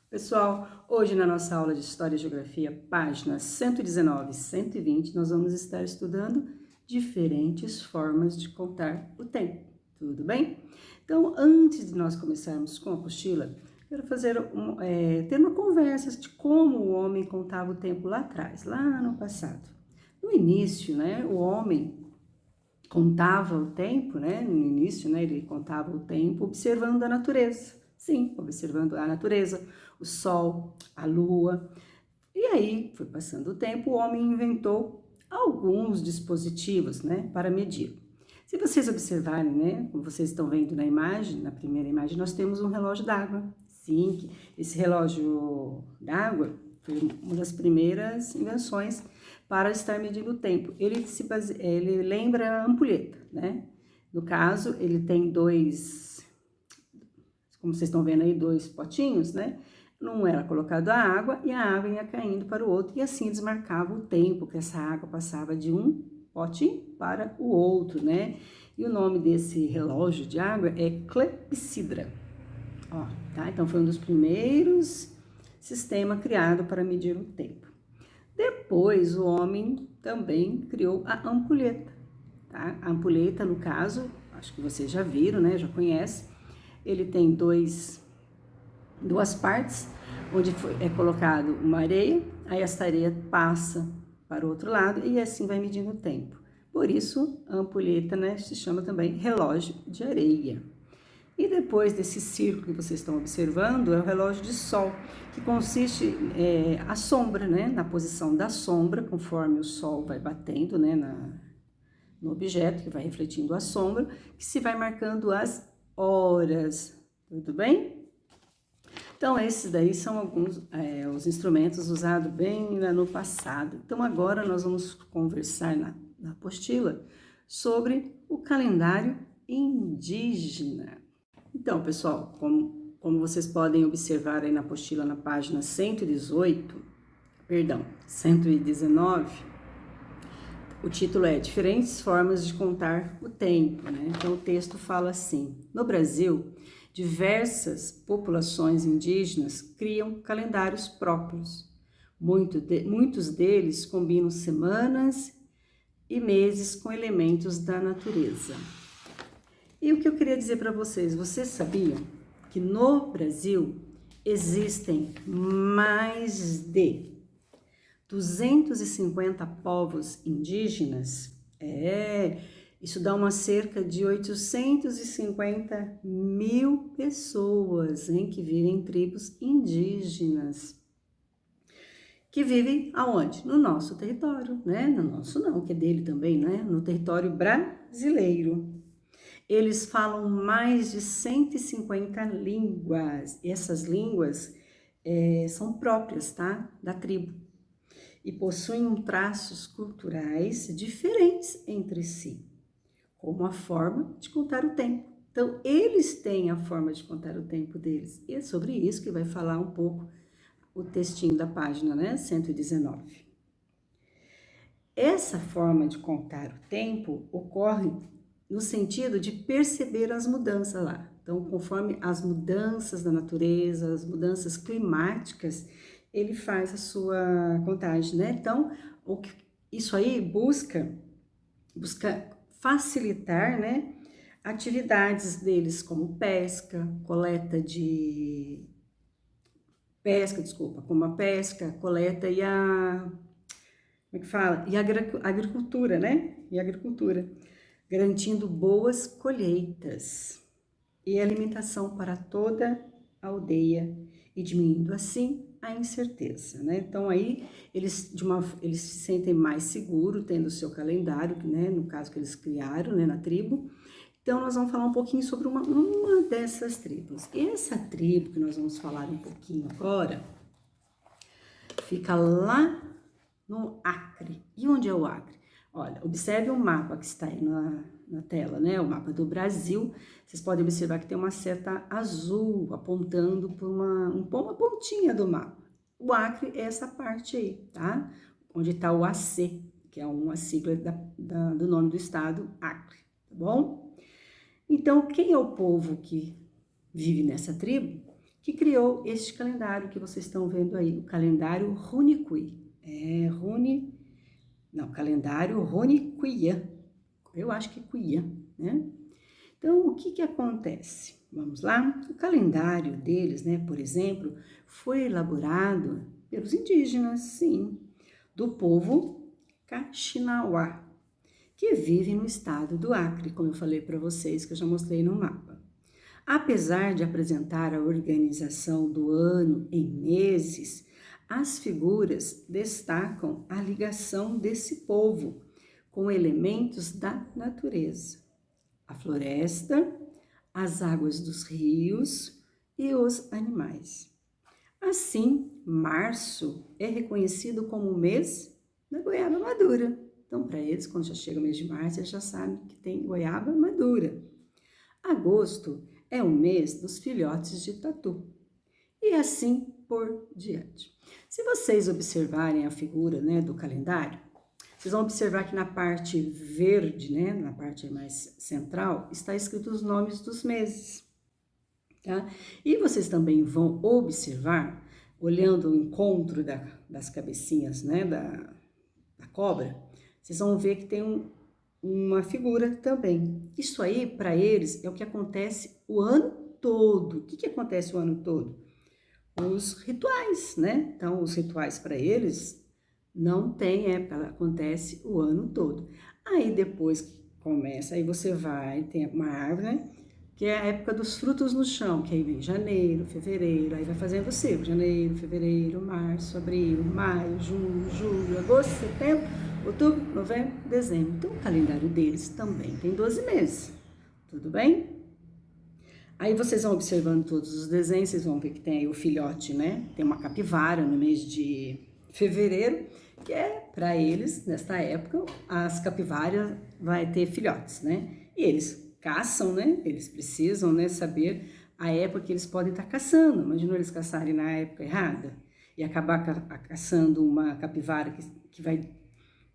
Pessoal, hoje na nossa aula de História e Geografia, páginas 119 e 120, nós vamos estar estudando diferentes formas de contar o tempo, tudo bem? Então, antes de nós começarmos com a apostila, quero ter uma conversa de como o homem contava o tempo lá atrás, lá no passado. No início, né, o homem contava o tempo, né? No início, né, ele contava o tempo observando a natureza. Sim, observando a natureza, o sol, a lua. E aí, foi passando o tempo, o homem inventou alguns dispositivos, né, para medir. Se vocês observarem, né, como vocês estão vendo na imagem, na primeira imagem, nós temos um relógio d'água. Sim, esse relógio d'água foi uma das primeiras invenções para estar medindo o tempo. Ele lembra a ampulheta, né? No caso, ele tem dois, como vocês estão vendo aí, dois potinhos, né? Num era colocado a água e a água ia caindo para o outro e assim desmarcava o tempo que essa água passava de um pote para o outro, né? E o nome desse relógio de água é clepsidra. Ó, tá? Então foi um dos primeiros sistemas criado para medir o tempo. Depois o homem também criou a ampulheta, tá? A ampulheta, no caso, acho que vocês já viram, né? Já conhecem. Ele tem duas partes, onde é colocado uma areia, aí essa areia passa para o outro lado e assim vai medindo o tempo. Por isso, a ampulheta, né, se chama também relógio de areia. E depois desse círculo que vocês estão observando, é o relógio de sol, que consiste a sombra, né, na posição da sombra, conforme o sol vai batendo, né, no objeto, que vai refletindo a sombra, que se vai marcando as horas, tudo bem? Então, esses daí são alguns os instrumentos usados bem no passado. Então, agora nós vamos conversar na apostila sobre o calendário indígena. Então, pessoal, como vocês podem observar aí na apostila na página 119, o título é Diferentes Formas de Contar o Tempo, né? Então, o texto fala assim: no Brasil, diversas populações indígenas criam calendários próprios. Muitos deles combinam semanas e meses com elementos da natureza. E o que eu queria dizer para vocês sabiam que no Brasil existem mais de 250 povos indígenas? Isso dá uma cerca de 850 mil pessoas, hein, que vivem em tribos indígenas. Que vivem aonde? No nosso território, né? No nosso não, que é dele também, né? No território brasileiro. Eles falam mais de 150 línguas. E essas línguas são próprias, tá? Da tribo. E possuem traços culturais diferentes entre si, como a forma de contar o tempo. Então, eles têm a forma de contar o tempo deles. E é sobre isso que vai falar um pouco o textinho da página, né? 119. Essa forma de contar o tempo ocorre no sentido de perceber as mudanças lá. Então, conforme as mudanças da natureza, as mudanças climáticas, ele faz a sua contagem, né? Então, isso aí busca facilitar, né, atividades deles como como a pesca, coleta e como é que fala? E a agricultura, né? E a agricultura, garantindo boas colheitas e alimentação para toda a aldeia e diminuindo assim a incerteza, né? Então aí eles se sentem mais seguros tendo o seu calendário, né? No caso que eles criaram, né, na tribo. Então nós vamos falar um pouquinho sobre uma dessas tribos. E essa tribo que nós vamos falar um pouquinho agora fica lá no Acre. E onde é o Acre? Olha, observe o mapa que está aí na tela, né? O mapa do Brasil. Vocês podem observar que tem uma seta azul apontando para uma pontinha do mapa. O Acre é essa parte aí, tá? Onde está o AC, que é uma sigla do nome do estado, Acre, tá bom? Então, quem é o povo que vive nessa tribo? que criou este calendário que vocês estão vendo aí, o calendário Runicui. Calendário Runicuia. Eu acho que Cuia, né? Então, o que acontece? Vamos lá? O calendário deles, né, por exemplo, foi elaborado pelos indígenas, sim, do povo Kaxinawá, que vive no estado do Acre, como eu falei para vocês, que eu já mostrei no mapa. Apesar de apresentar a organização do ano em meses, as figuras destacam a ligação desse povo com elementos da natureza, a floresta, as águas dos rios e os animais. Assim, março é reconhecido como o mês da goiaba madura. Então, para eles, quando já chega o mês de março, eles já sabem que tem goiaba madura. Agosto é o mês dos filhotes de tatu. E assim por diante. Se vocês observarem a figura, né, do calendário, vocês vão observar que na parte verde, né, na parte mais central, está escrito os nomes dos meses, tá? E vocês também vão observar, olhando o encontro das cabecinhas, né, da cobra, vocês vão ver que tem uma figura também. Isso aí, para eles, é o que acontece o ano todo. O que acontece o ano todo? Os rituais, né? Então, os rituais para eles não tem época, acontece o ano todo. Aí depois começa, aí você vai, tem uma árvore, né? Que é a época dos frutos no chão, que aí vem janeiro, fevereiro, aí vai fazendo o ciclo, janeiro, fevereiro, março, abril, maio, junho, julho, agosto, setembro, outubro, novembro, dezembro. Então, o calendário deles também tem 12 meses, tudo bem? Aí vocês vão observando todos os desenhos, vocês vão ver que tem aí o filhote, né? Tem uma capivara no mês de fevereiro, que é para eles, nesta época, as capivaras vai ter filhotes, né? E eles caçam, né? Eles precisam, né, saber a época que eles podem estar caçando. Imagina eles caçarem na época errada e acabar caçando uma capivara que vai,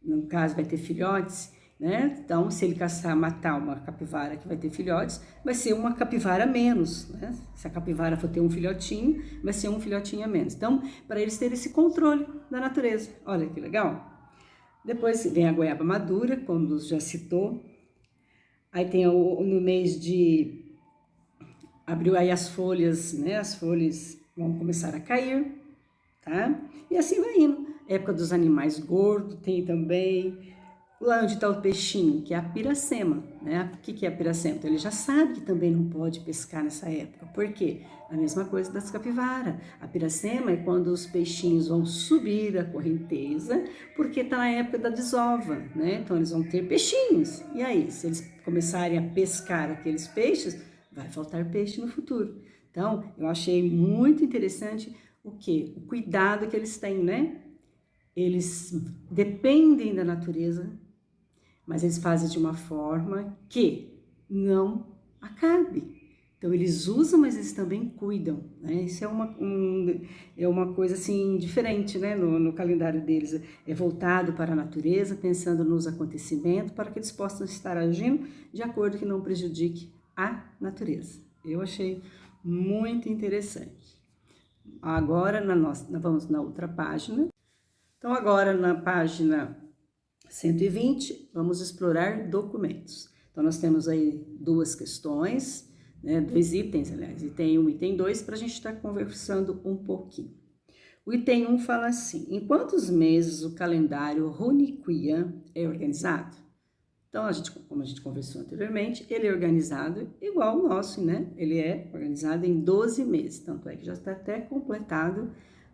no caso, vai ter filhotes, né? Então, se ele matar uma capivara que vai ter filhotes, vai ser uma capivara a menos, né? Se a capivara for ter um filhotinho, vai ser um filhotinho a menos. Então, para eles terem esse controle da natureza. Olha que legal. Depois vem a goiaba madura, como já citou. Aí tem no mês de abril, aí as folhas, né? As folhas vão começar a cair, tá? E assim vai indo. Época dos animais gordos tem também. Lá onde está o peixinho, que é a piracema, né? O que é a piracema? Então, ele já sabe que também não pode pescar nessa época. Por quê? A mesma coisa das capivaras. A piracema é quando os peixinhos vão subir a correnteza, porque está na época da desova, né? Então, eles vão ter peixinhos. E aí, se eles começarem a pescar aqueles peixes, vai faltar peixe no futuro. Então, eu achei muito interessante o quê? O cuidado que eles têm, né? Eles dependem da natureza, mas eles fazem de uma forma que não acabe. Então, eles usam, mas eles também cuidam, né? Isso é uma coisa, assim, diferente, né? No calendário deles. É voltado para a natureza, pensando nos acontecimentos, para que eles possam estar agindo de acordo que não prejudique a natureza. Eu achei muito interessante. Agora, vamos na outra página. Então, agora na página 120, vamos explorar documentos. Então, nós temos aí duas questões, né, dois itens, aliás, item 1 e item 2, para a gente estar conversando um pouquinho. O item 1 fala assim: em quantos meses o calendário Runicuia é organizado? Então, como a gente conversou anteriormente, ele é organizado igual o nosso, né? Ele é organizado em 12 meses, tanto é que já está até completado,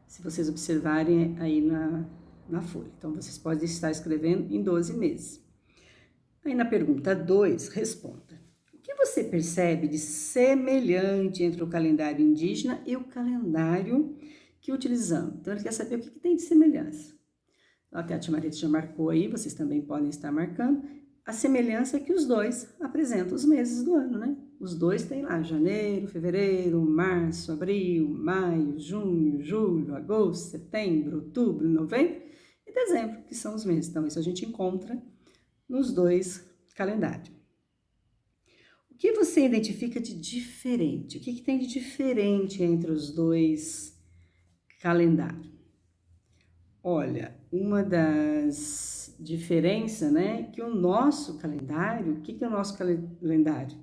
se vocês observarem aí na folha. Então, vocês podem estar escrevendo em 12 meses. Aí na pergunta 2, responda: o que você percebe de semelhante entre o calendário indígena e o calendário que utilizamos? Então, ele quer saber o que tem de semelhança. Até a tia Marita já marcou aí, vocês também podem estar marcando. A semelhança é que os dois apresentam os meses do ano, né? Os dois têm lá janeiro, fevereiro, março, abril, maio, junho, julho, agosto, setembro, outubro, novembro e dezembro, que são os meses. Então, isso a gente encontra nos dois calendários. O que você identifica de diferente? O que tem de diferente entre os dois calendários? Olha, uma das diferenças, né, que o nosso calendário, o que é o nosso calendário?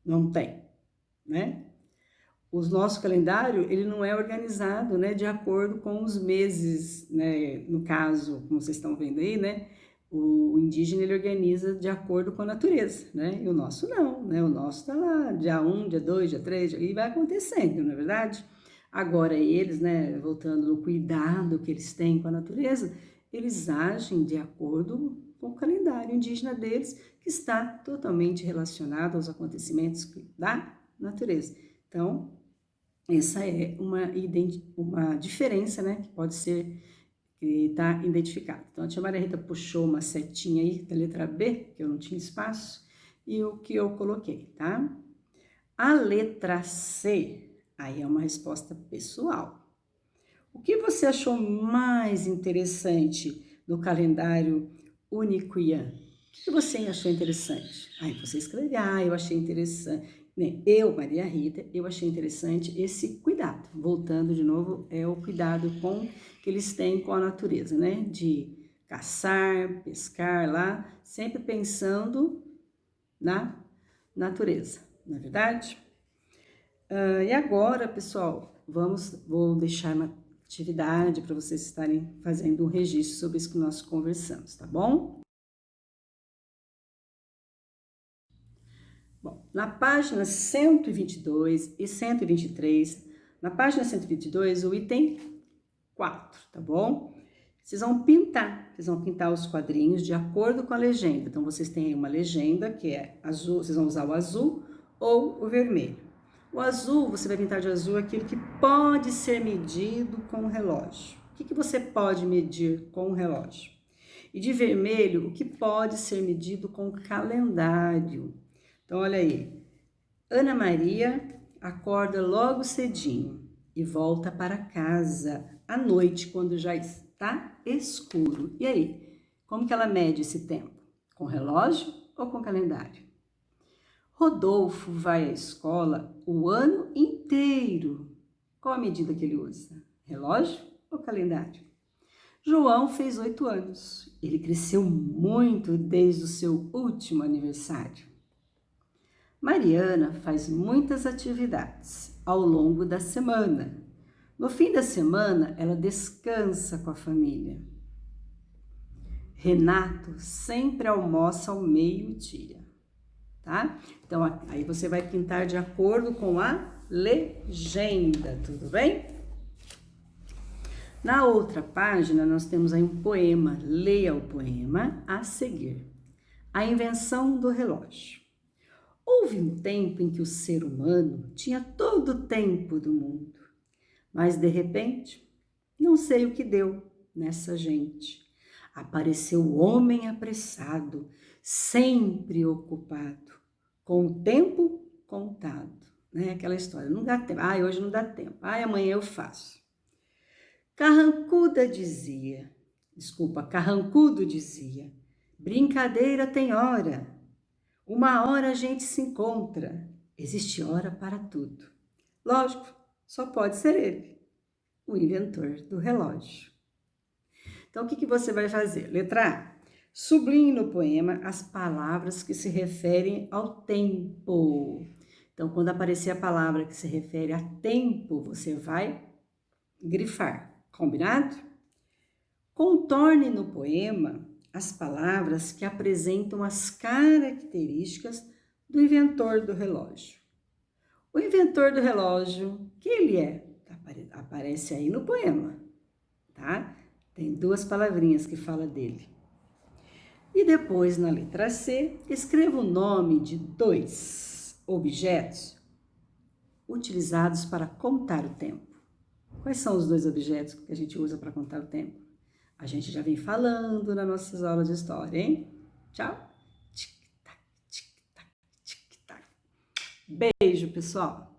Não tem, né? O nosso calendário, ele não é organizado, né, de acordo com os meses, né, no caso, como vocês estão vendo aí, né, o indígena, ele organiza de acordo com a natureza, né, e o nosso não, né, o nosso tá lá, dia 1, dia 2, dia 3, e vai acontecendo, não é verdade? Agora eles, né, voltando no cuidado que eles têm com a natureza, eles agem de acordo com o calendário indígena deles, que está totalmente relacionado aos acontecimentos da natureza. Então, essa é uma diferença, né, que pode ser, que está identificada. Então, a tia Maria Rita puxou uma setinha aí da letra B, que eu não tinha espaço, e o que eu coloquei, tá? A letra C, aí é uma resposta pessoal. O que você achou mais interessante no calendário Unicuian? O que você achou interessante? Aí você escreve, eu achei interessante. Eu, Maria Rita, eu achei interessante esse cuidado. Voltando de novo, é o cuidado que eles têm com a natureza, né? De caçar, pescar lá, sempre pensando na natureza, não é verdade? E agora, pessoal, vou deixar uma atividade para vocês estarem fazendo um registro sobre isso que nós conversamos, tá bom? Bom, na página 122 e 123, na página 122, o item 4, tá bom? Vocês vão pintar os quadrinhos de acordo com a legenda. Então, vocês têm aí uma legenda que é azul, vocês vão usar o azul ou o vermelho. O azul, você vai pintar de azul aquilo que pode ser medido com o relógio. O que você pode medir com o relógio? E de vermelho, o que pode ser medido com o calendário. Então, olha aí. Ana Maria acorda logo cedinho e volta para casa à noite, quando já está escuro. E aí, como que ela mede esse tempo? Com relógio ou com calendário? Rodolfo vai à escola o ano inteiro. Qual a medida que ele usa? Relógio ou calendário? João fez 8 anos. Ele cresceu muito desde o seu último aniversário. Mariana faz muitas atividades ao longo da semana. No fim da semana, ela descansa com a família. Renato sempre almoça ao meio-dia, tá? Então, aí você vai pintar de acordo com a legenda, tudo bem? Na outra página, nós temos aí um poema. Leia o poema a seguir. A invenção do relógio. Houve um tempo em que o ser humano tinha todo o tempo do mundo, mas de repente, não sei o que deu nessa gente. Apareceu o homem apressado, sempre ocupado, com o tempo contado, né? Aquela história, não dá tempo, hoje não dá tempo, amanhã eu faço. Carrancudo dizia, brincadeira tem hora. Uma hora a gente se encontra, existe hora para tudo. Lógico, só pode ser ele, o inventor do relógio. Então, o que você vai fazer? Letra A. Sublinhe no poema as palavras que se referem ao tempo. Então, quando aparecer a palavra que se refere a tempo, você vai grifar. Combinado? Contorne no poema as palavras que apresentam as características do inventor do relógio. O inventor do relógio, que ele é? Aparece aí no poema, tá? Tem 2 palavrinhas que fala dele. E depois, na letra C, escreva o nome de 2 objetos utilizados para contar o tempo. Quais são os 2 objetos que a gente usa para contar o tempo? A gente já vem falando nas nossas aulas de história, hein? Tchau! Tic-tac, tic-tac, tic-tac. Beijo, pessoal!